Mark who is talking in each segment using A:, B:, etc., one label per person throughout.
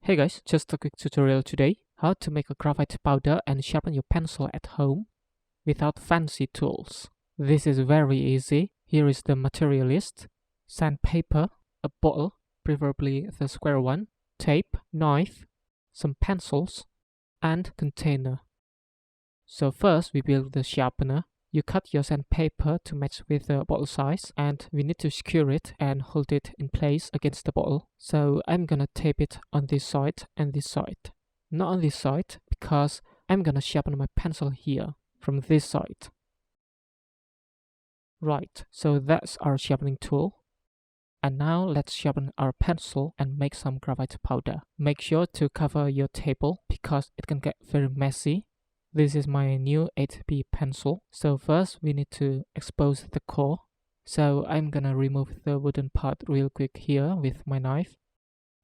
A: Hey guys, just a quick tutorial today. How to make a graphite powder and sharpen your pencil at home without fancy tools. This is very easy. Here is the material list. Sandpaper, a bottle, preferably the square one, tape, knife, some pencils, and container. So first we build the sharpener. You cut your sandpaper to match with the bottle size, and we need to secure it and hold it in place against the bottle. So I'm gonna tape it on this side and this side. Not on this side, because I'm gonna sharpen my pencil here from this side. Right, so that's our sharpening tool. And now let's sharpen our pencil and make some graphite powder. Make sure to cover your table because it can get very messy. This is my new 8B pencil. So first we need to expose the core. So I'm gonna remove the wooden part real quick here with my knife.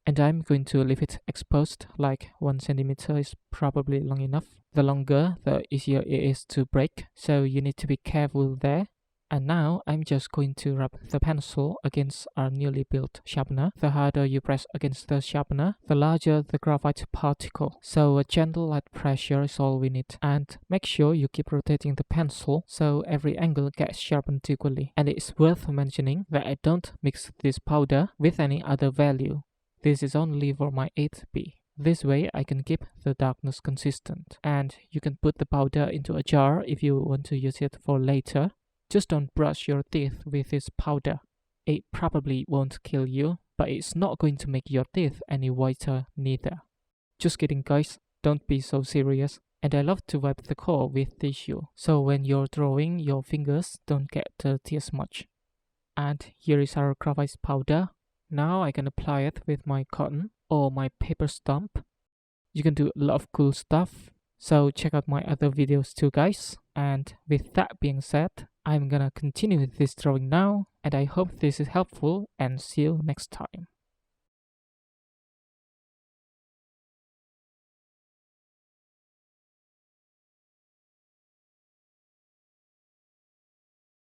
A: And I'm going to leave it exposed, like 1 centimeter is probably long enough. The longer, the easier it is to break. So you need to be careful there. And now I'm just going to rub the pencil against our newly built sharpener. The harder you press against the sharpener, the larger the graphite particle. So a gentle light pressure is all we need. And make sure you keep rotating the pencil so every angle gets sharpened equally. And it's worth mentioning that I don't mix this powder with any other value. This is only for my 8B. This way I can keep the darkness consistent. And you can put the powder into a jar if you want to use it for later. Just don't brush your teeth with this powder. It probably won't kill you, but it's not going to make your teeth any whiter neither. Just kidding guys, don't be so serious. And I love to wipe the core with tissue, so when you're drawing, your fingers don't get dirty as much. And here is our graphite powder. Now I can apply it with my cotton or my paper stump. You can do a lot of cool stuff. So check out my other videos too guys. And with that being said, I'm gonna continue with this drawing now, and I hope this is helpful and see you next time.